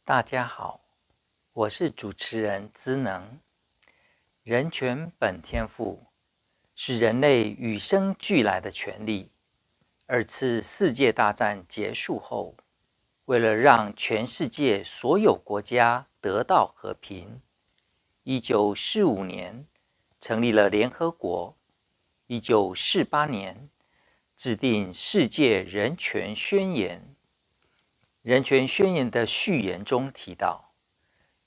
大家好，我是主持人资能。人权本天赋，是人类与生俱来的权利。二次世界大战结束后，为了让全世界所有国家得到和平，1945年成立了联合国，1948年制定世界人权宣言。人权宣言的序言中提到，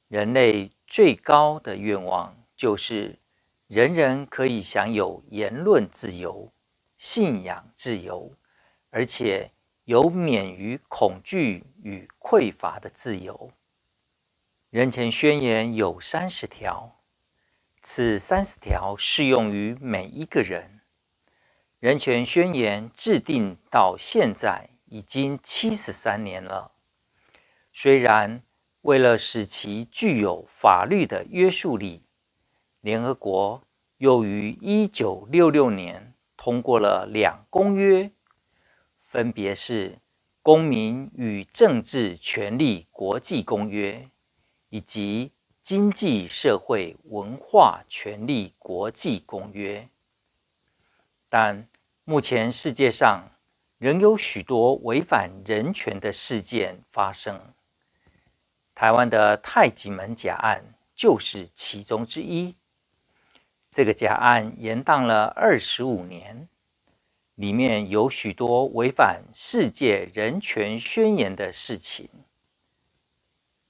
人类最高的愿望就是人人可以享有言论自由、信仰自由，而且有免于恐惧与匮乏的自由。人权宣言有30条，此30条适用于每一个人。人权宣言制定到现在已经73年了，虽然为了使其具有法律的约束力，联合国又于1966年通过了2公约，分别是《公民与政治权利国际公约》以及《经济社会文化权利国际公约》。但目前世界上仍有许多违反人权的事件发生，台湾的太极门假案就是其中之一。这个假案延宕了25年，里面有许多违反世界人权宣言的事情。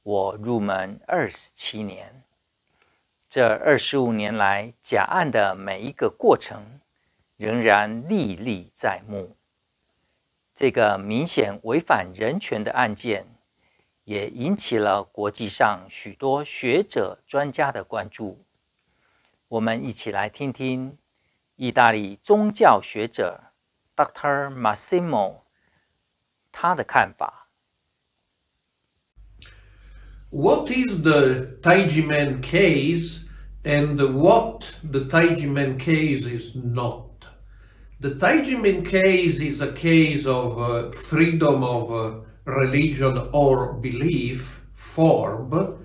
我入门27年，这25年来，假案的每一个过程仍然历历在目。这个明显违反人权的案件，也引起了国际上许多学者专家的关注。我们一起来听听意大利宗教学者 Dr. Massimo 他的看法。What is the Taijimen case and what the Taijimen case is not? The Taijimen case is a case of freedom of religion or belief form,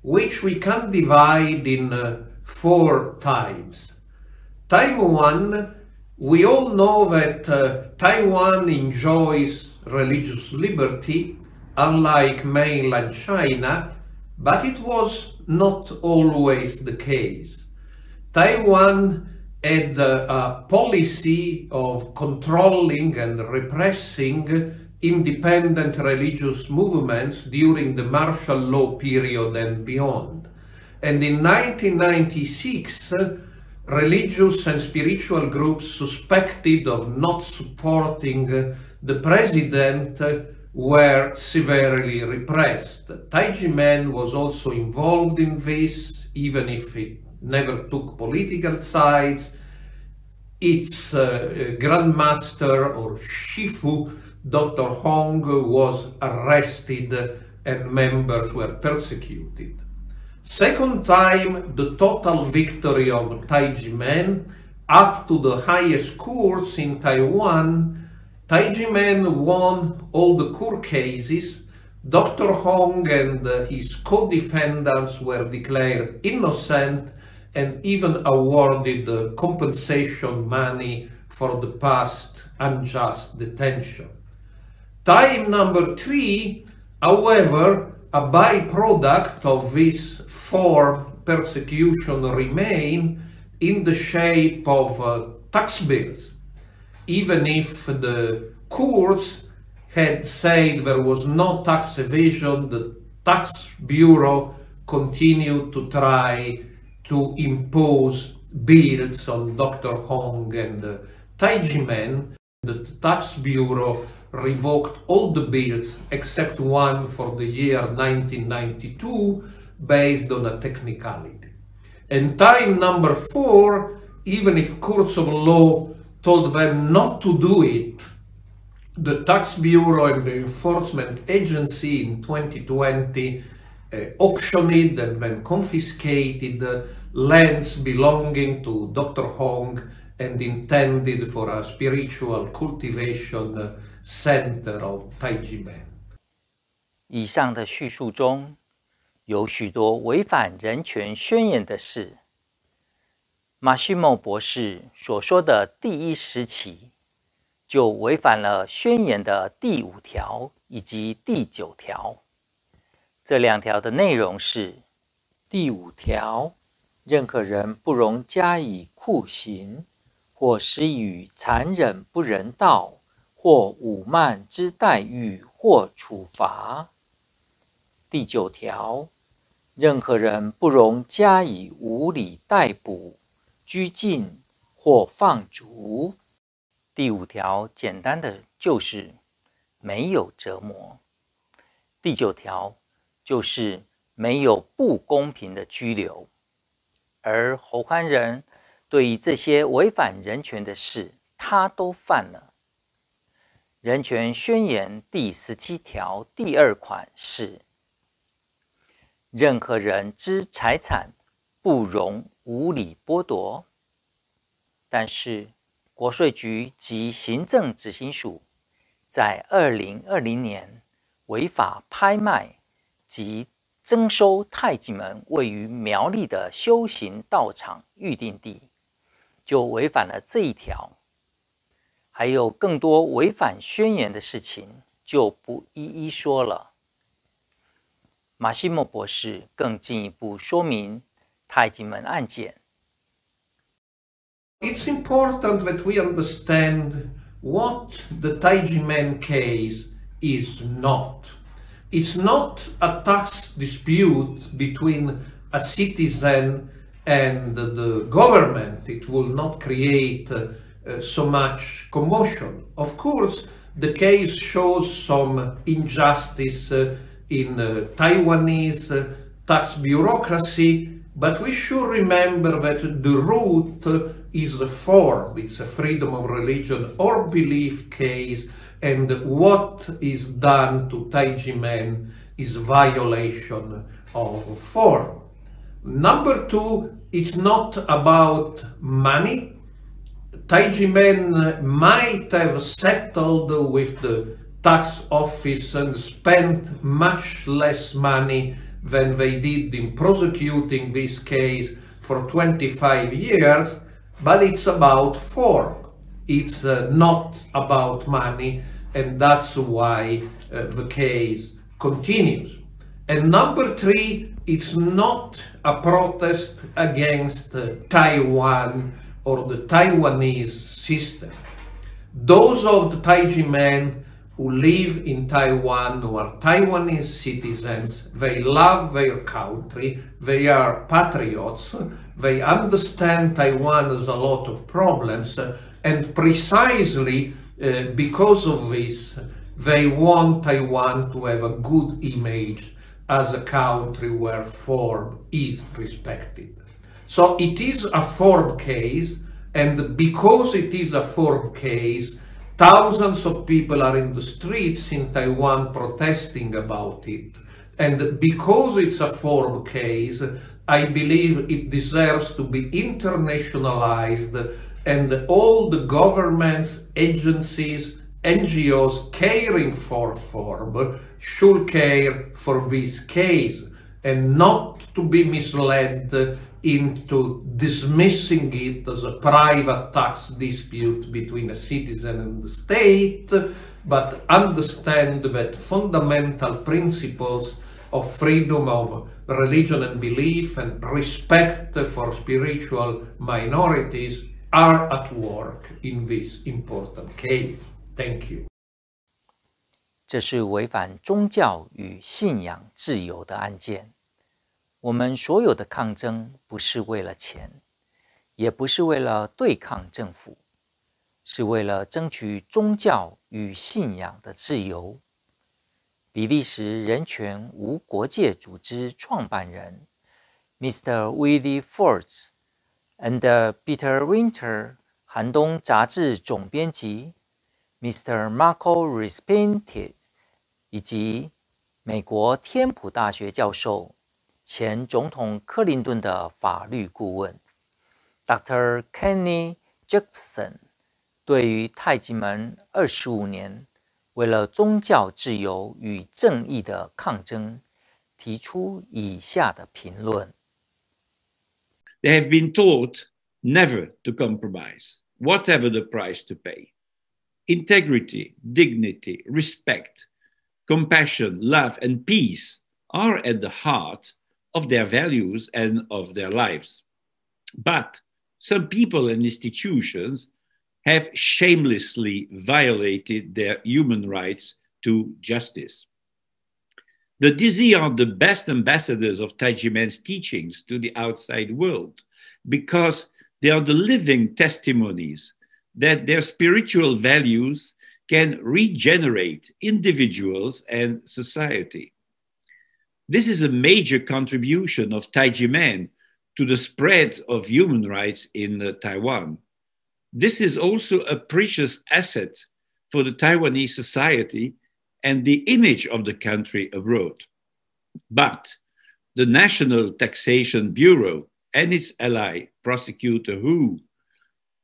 which we can divide in 4 types. Type 1, we all know that Taiwan enjoys religious liberty, unlike mainland China, but it was not always the case. Taiwan had a policy of controlling and repressing independent religious movements during the martial law period and beyond. And in 1996, religious and spiritual groups suspected of not supporting the president were severely repressed. Taijimen was also involved in this, even if it never took political sides. Its grandmaster or Shifu, Dr. Hong, was arrested and members were persecuted. Second time, the total victory of Taijimen up to the highest courts in Taiwan. Taijimen won all the court cases. Dr. Hong and his co-defendants were declared innocent and even awarded compensation money for the past unjust detention. Time number 3, however, a byproduct of this form persecution remain in the shape of tax bills. Even if the courts had said there was no tax evasion, the Tax Bureau continued to try to impose bills on Dr. Hong and Taijimen. The Tax Bureau revoked all the bills except one for the year 1992 based on a technicality. And time number 4, even if courts of law told them not to do it, the Tax Bureau and the Enforcement Agency in 2020 auctioned and then confiscated lands belonging to Dr. Hong and intended for a spiritual cultivation center of Taijimen. 以上的叙述中，有许多违反人权宣言的事。马西莫博士所说的第一时期，就违反了宣言的第5条以及第9条。这2条的内容是：第5条，任何人不容加以酷刑，或施予残忍不人道或侮慢之待遇或处罚。第9条，任何人不容加以无理逮捕、拘禁或放逐。第5条简单的就是没有折磨。第9条就是没有不公平的拘留。而侯宽仁对于这些违反人权的事，他都犯了。人权宣言第17条第2款是：任何人之财产不容无理剥夺。但是国税局及行政执行署在2020年违法拍卖及征收太极门位于苗栗的修行道场预定地，就违反了这一条。还有更多违反宣言的事情，就不一一说了。马西莫博士更进一步说明太极门案件。It's important that we understand what the Taijimen case is not. It's not a tax dispute between a citizen and the government. It will not create so much commotion. Of course, the case shows some injustice in Taiwanese tax bureaucracy, but we should remember that the root is a form. It's a freedom of religion or belief case, and what is done to Taijimen is violation of form. Number 2, it's not about money. Taijimen might have settled with the tax office and spent much less money than they did in prosecuting this case for 25 years, but it's about form. It's not about money, and that's why the case continues. And number 3, it's not a protest against Taiwan or the Taiwanese system. Those of the Taijimen who live in Taiwan, who are Taiwanese citizens, they love their country, they are patriots, they understand Taiwan has a lot of problems, and precisely because of this, they want Taiwan to have a good image as a country where form is respected. So it is a form case, and because it is a form case, thousands of people are in the streets in Taiwan protesting about it. And because it's a form case, I believe it deserves to be internationalized, and all the governments, agencies, NGOs caring for form should care for this case, and not to be misled into dismissing it as a private tax dispute between a citizen and the state, but understand that fundamental principles of freedom of religion and belief and respect for spiritual minorities are at work in this important case. Thank you. 这是违反宗教与信仰自由的案件。我们所有的抗争不是为了钱，也不是为了对抗政府，是为了争取宗教与信仰的自由。比利时人权无国界组织创办人 Mr. Willy Forts and Peter Winter 寒冬杂志总编辑 Mr. Marco Respintis 以及美国天普大学教授前总统克林顿的法律顾问 Dr. Kenny Jacobson 对于太极门25年为了宗教自由与正义的抗争，提出以下的评论。They have been taught never to compromise, whatever the price to pay. Integrity, dignity, respect, compassion, love, and peace are at the heart of their values and of their lives. But some people and institutions have shamelessly violated their human rights to justice. These are the best ambassadors of Taiji Man's teachings to the outside world because they are the living testimonies that their spiritual values can regenerate individuals and society. This is a major contribution of Taiji Man to the spread of human rights in Taiwan. This is also a precious asset for the Taiwanese society and the image of the country abroad. But the National Taxation Bureau and its ally, Prosecutor Hu,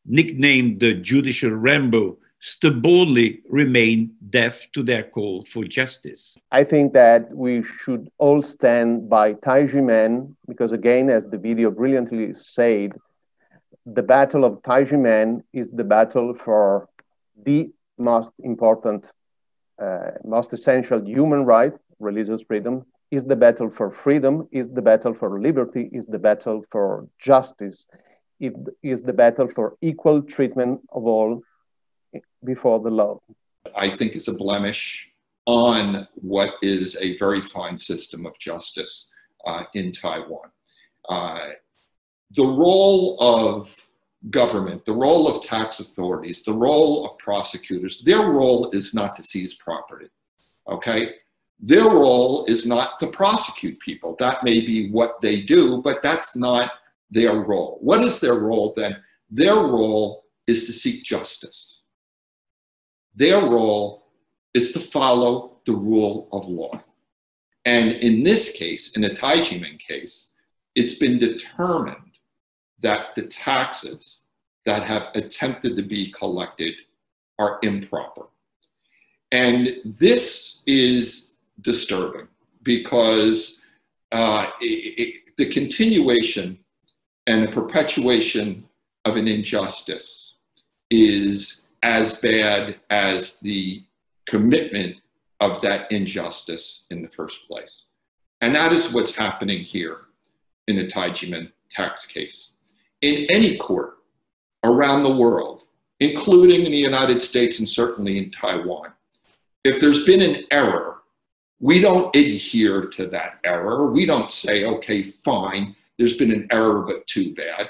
nicknamed the Judicial Rambo, stubbornly remain deaf to their call for justice. I think that we should all stand by Taiji Man because, again, as the video brilliantly said, the battle of Taiji Man is the battle for the most important, most essential human right, religious freedom, is the battle for freedom, is the battle for liberty, is the battle for justice, it is the battle for equal treatment of all before the law. I think it's a blemish on what is a very fine system of justice in Taiwan. The role of government, the role of tax authorities, the role of prosecutors, their role is not to seize property, okay? Their role is not to prosecute people. That may be what they do, but that's not their role. What is their role then? Their role is to seek justice. Their role is to follow the rule of law. And in this case, in the Taiji Man case, it's been determined that the taxes that have attempted to be collected are improper. And this is disturbing because the continuation and the perpetuation of an injustice is as bad as the commitment of that injustice in the first place. And that is what's happening here in the Taiji Man tax case. In any court around the world, including in the United States and certainly in Taiwan, if there's been an error, we don't adhere to that error. We don't say, okay, fine, there's been an error, but too bad.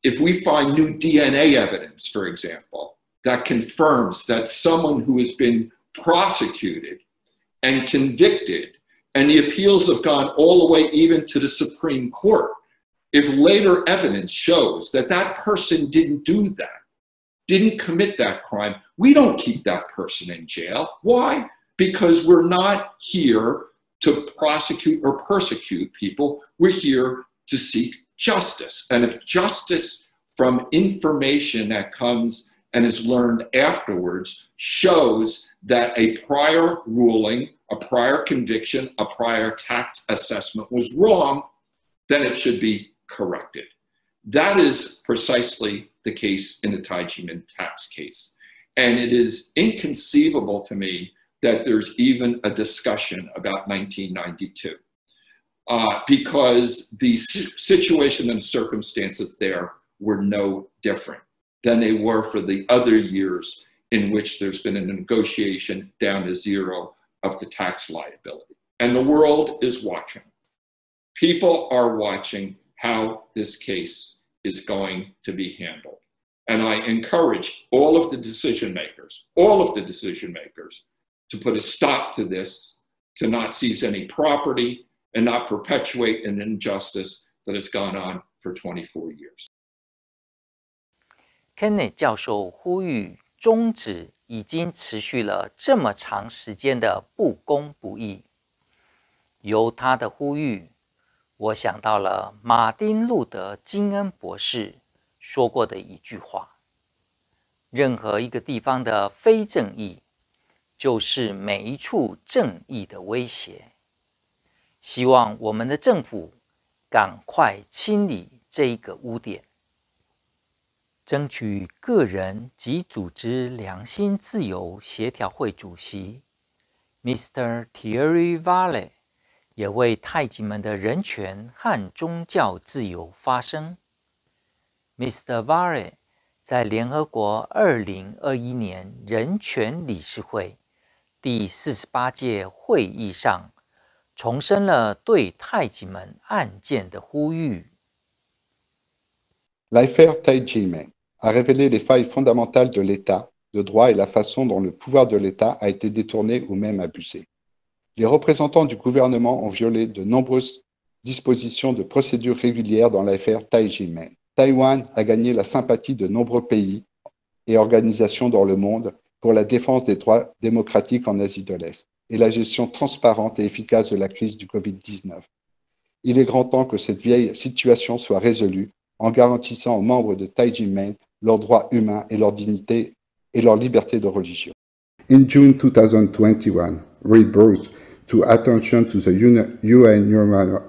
If we find new DNA evidence, for example, that confirms that someone who has been prosecuted and convicted, and the appeals have gone all the way even to the Supreme Court, if later evidence shows that that person didn't do that, didn't commit that crime, we don't keep that person in jail. Why? Because we're not here to prosecute or persecute people. We're here to seek justice. And if justice from information that comes and is learned afterwards shows that a prior ruling, a prior conviction, a prior tax assessment was wrong, then it should be corrected. That is precisely the case in the Taiji Man tax case. And it is inconceivable to me that there's even a discussion about 1992 because the situation and circumstances there were no different than they were for the other years in which there's been a negotiation down to zero of the tax liability. And the world is watching. People are watching how this case is going to be handled. And I encourage all of the decision makers, to put a stop to this, to not seize any property and not perpetuate an injustice that has gone on for 24 years. Kenneth 教授呼吁终止已经持续了这么长时间的不公不义。由他的呼吁，我想到了马丁·路德·金恩博士说过的一句话：任何一个地方的非正义，就是每一处正义的威胁。希望我们的政府赶快清理这一个污点，争取个人及组织良心自由协调会主席 Mr. Thierry Valle 也为太极门的人权和宗教自由发声。Mr. Valle 在联合国2021年人权理事会第48届会议上重申了对太极门案件的呼吁。L'affaire Taïjimen a révélé les failles fondamentales de l'État, de droit et la façon dont le pouvoir de l'État a été détourné ou même abusé. Les représentants du gouvernement ont violé de nombreuses dispositions de procédure régulières dans l'affaire Taïjimen. Taïwan a gagné la sympathie de nombreux pays et organisations dans le monde pour la défense des droits démocratiques en Asie de l'Est et la gestion transparente et efficace de la crise du Covid-19. Il est grand temps que cette vieille situation soit résolue en garantissant aux membres de Taïjimen leurs droits humains et leur dignité et leur liberté de religion. In June 2021, we brought to attention to the UN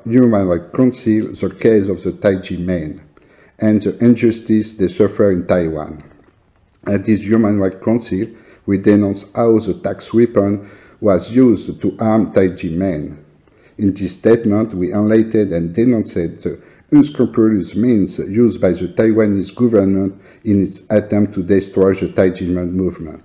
Human Rights Council the case of the Taïjimen and the injustice they suffer in Taiwan. At this Human Rights Council, we denounce how the tax weapon was used to harm Taïjimen. In this statement, we highlighted and denounced the unscrupulous means used by the Taiwanese government in its attempt to destroy the Taïjimen movement.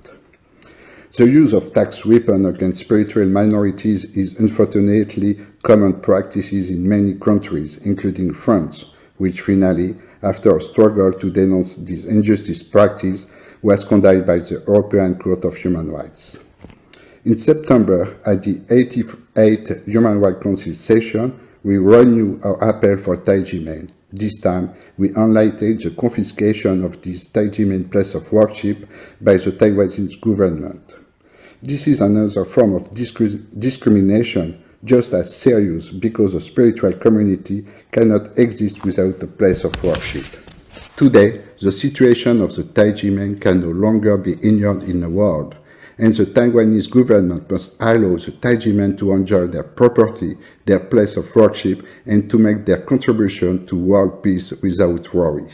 The use of tax weapons against spiritual minorities is unfortunately common practices in many countries, including France, which finally, after a struggle to denounce this injustice practice, was condemned by the European Court of Human Rights. In September, at the 88th Human Rights Council session, we renewed our appeal for Taïjimen. This time, we highlighted the confiscation of this Taïjimen place of worship by the Taiwanese government. This is another form of discrimination, just as serious, because the spiritual community cannot exist without a place of worship. Today, the situation of the Taïjimen can no longer be ignored in the world, and the Taiwanese government must allow the Taïjimen to enjoy their property, their place of worship, and to make their contribution to world peace without worry.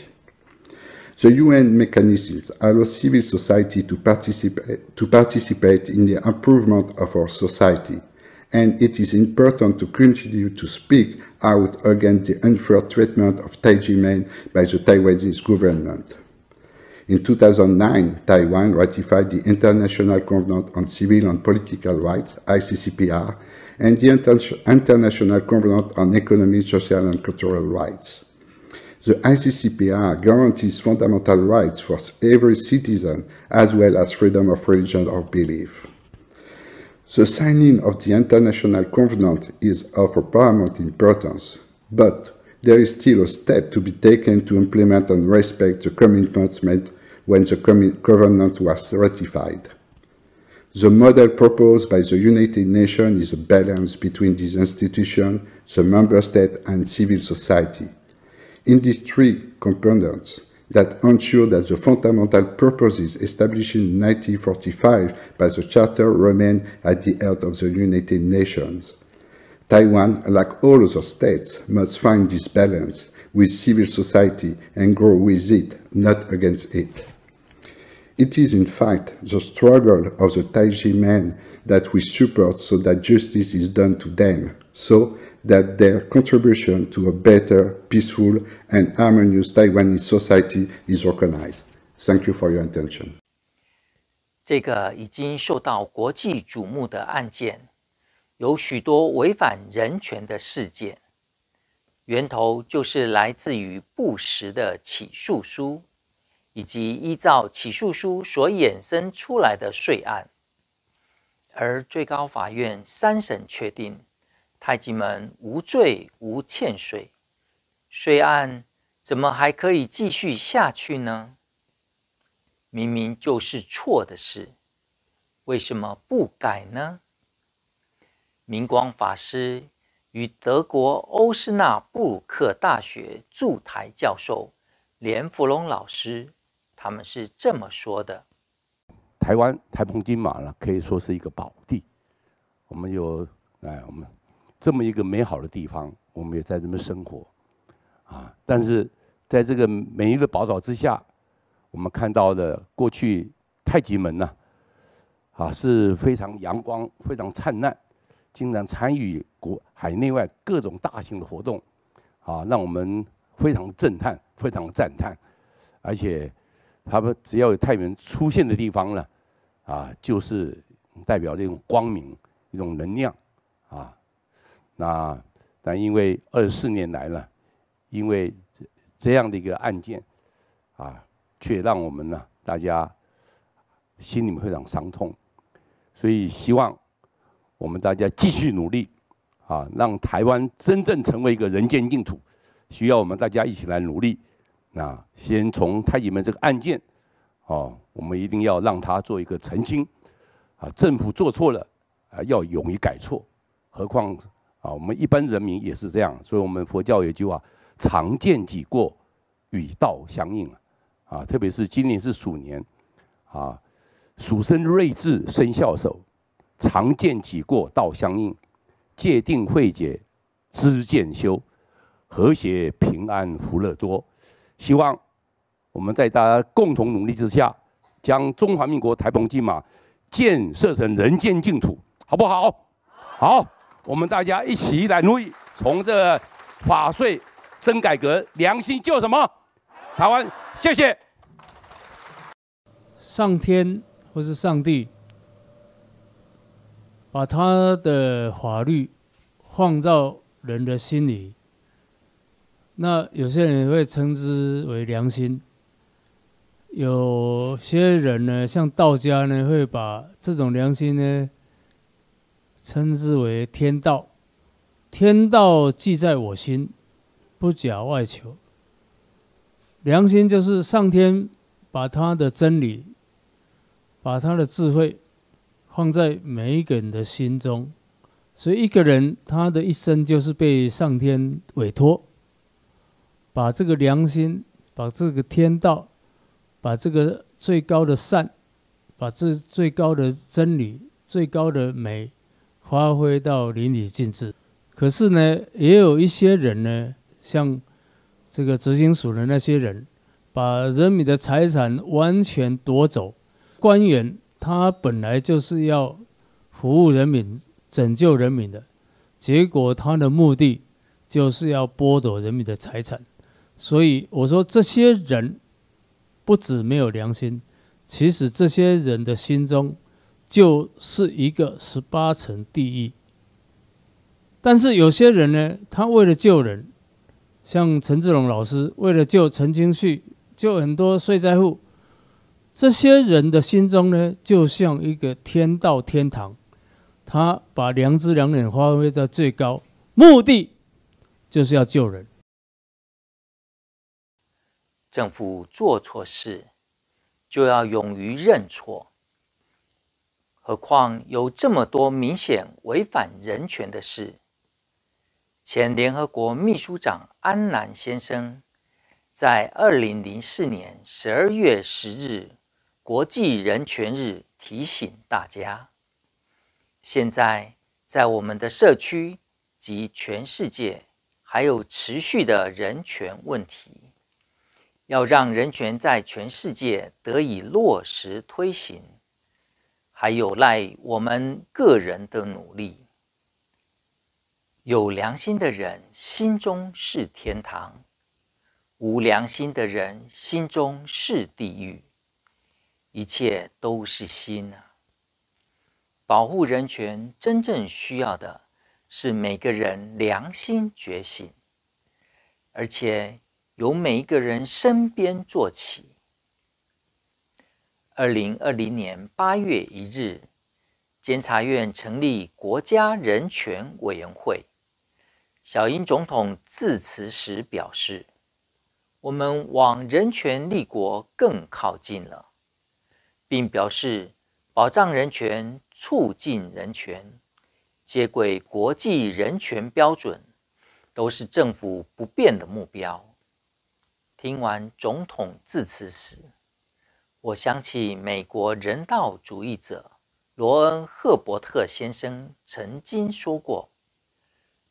The UN mechanisms allow civil society to participate in the improvement of our society, and it is important to continue to speak out against the unfair treatment of Taïjimen by the Taiwanese government. In 2009, Taiwan ratified the International Covenant on Civil and Political Rights, ICCPR, and the International Covenant on Economic, Social and Cultural Rights. The ICCPR guarantees fundamental rights for every citizen, as well as freedom of religion or belief. The signing of the International Covenant is of paramount importance, but there is still a step to be taken to implement and respect the commitments made when the Covenant was ratified. The model proposed by the United Nations is a balance between these institutions, the member state, and civil society. In these three components that ensure that the fundamental purposes established in 1945 by the Charter remain at the heart of the United Nations. Taiwan, like all other states, must find this balance with civil society and grow with it, not against it. It is in fact the struggle of the Taïjimen that we support so that justice is done to them, so that their contribution to a better, peaceful, and harmonious Taiwanese society is recognized. Thank you for your attention. 这个已经受到国际瞩目的案件，有许多违反人权的事件，源头就是来自于不实的起诉书，以及依照起诉书所衍生出来的税案。而最高法院3审确定太极门无罪无欠税，税案怎么还可以继续下去呢？明明就是错的事，为什么不改呢？明光法师与德国欧斯纳布鲁克大学驻台教授连福龙老师，他们是这么说的台湾台澎金马呢，可以说是一个宝地。我们我们这么一个美好的地方，我们也在这边生活啊。但是在这个美丽的宝岛之下，我们看到的过去太极门呢，是非常阳光、非常灿烂，经常参与海内外各种大型的活动，让我们非常震撼、非常赞叹。而且他们只要有太极门出现的地方呢，就是代表这种光明、一种能量但因为24年来呢，因为这样的一个案件却让我们呢大家心里面非常伤痛，所以希望我们大家继续努力让台湾真正成为一个人间净土，需要我们大家一起来努力。先从太极门这个案件，我们一定要让它做一个澄清，政府做错了，要勇于改错，何况我们一般人民也是这样，所以我们佛教有一句话，常见己过，与道相应特别是今年是鼠年，鼠生瑞智生孝守，常见己过，道相应，戒定慧解，知见修，和谐平安福乐多。希望我们在大家共同努力之下，将中华民国台澎金马建设成人间净土，好不好？好，我们大家一起来努力，从这法税真改革，良心救什么？台湾，谢谢。上天或是上帝，把他的法律放到人的心里。那有些人会称之为良心，有些人呢，像道家呢，会把这种良心呢称之为天道。天道既在我心，不假外求。良心就是上天把他的真理、把他的智慧放在每一个人的心中，所以一个人他的一生就是被上天委托。把这个良心，把这个天道，把这个最高的善，把这最高的真理、最高的美发挥到淋漓尽致。可是呢，也有一些人呢，像这个执行署的那些人，把人民的财产完全夺走。官员他本来就是要服务人民、拯救人民的，结果他的目的就是要剥夺人民的财产。所以我说，这些人不止没有良心，其实这些人的心中就是一个18层地狱。但是有些人呢，他为了救人，像陈志龙老师为了救陈清旭，救很多税灾户，这些人的心中呢，就像一个天道天堂，他把良知良能发挥到最高，目的就是要救人。政府做错事，就要勇于认错。何况有这么多明显违反人权的事。前联合国秘书长安南先生在2004年12月10日国际人权日提醒大家，现在在我们的社区及全世界还有持续的人权问题。要让人权在全世界得以落实推行，还有赖我们个人的努力。有良心的人心中是天堂，无良心的人心中是地狱。一切都是心啊！保护人权真正需要的是每个人良心觉醒，而且由每一个人身边做起。2020年8月1日，监察院成立国家人权委员会。小英总统致辞时表示，我们往人权立国更靠近了，并表示保障人权、促进人权、接轨国际人权标准，都是政府不变的目标。听完总统致辞时，我想起美国人道主义者罗恩·赫伯特先生曾经说过，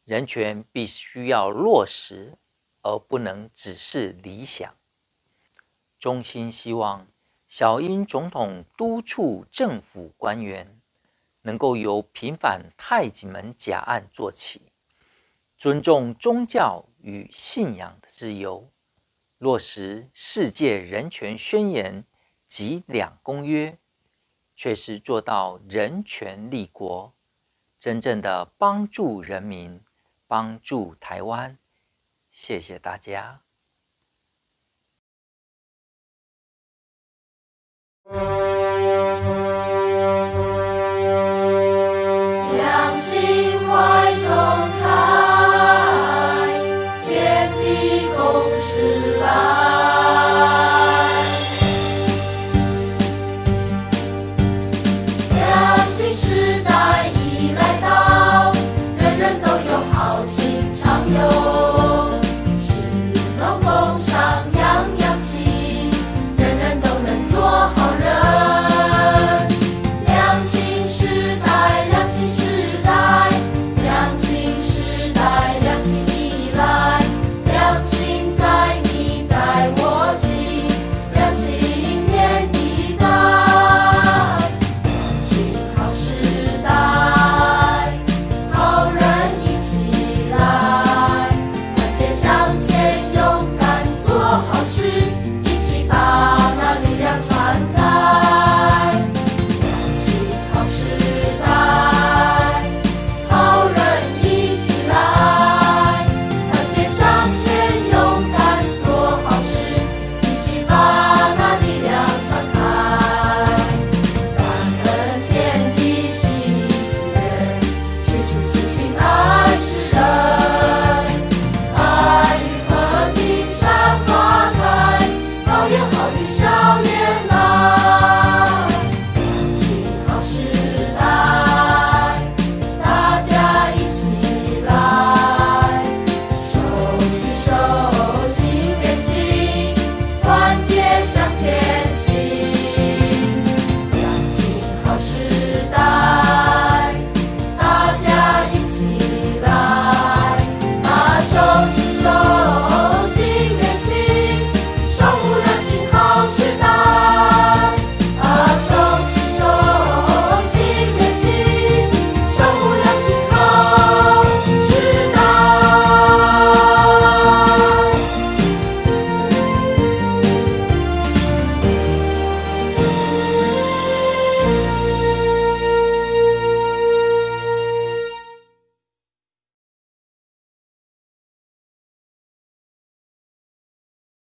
人权必须要落实，而不能只是理想。衷心希望小英总统督促政府官员能够由平反太极门假案做起，尊重宗教与信仰的自由，落实世界人权宣言及2公约，确实做到人权立国，真正的帮助人民，帮助台湾。谢谢大家。良心怀中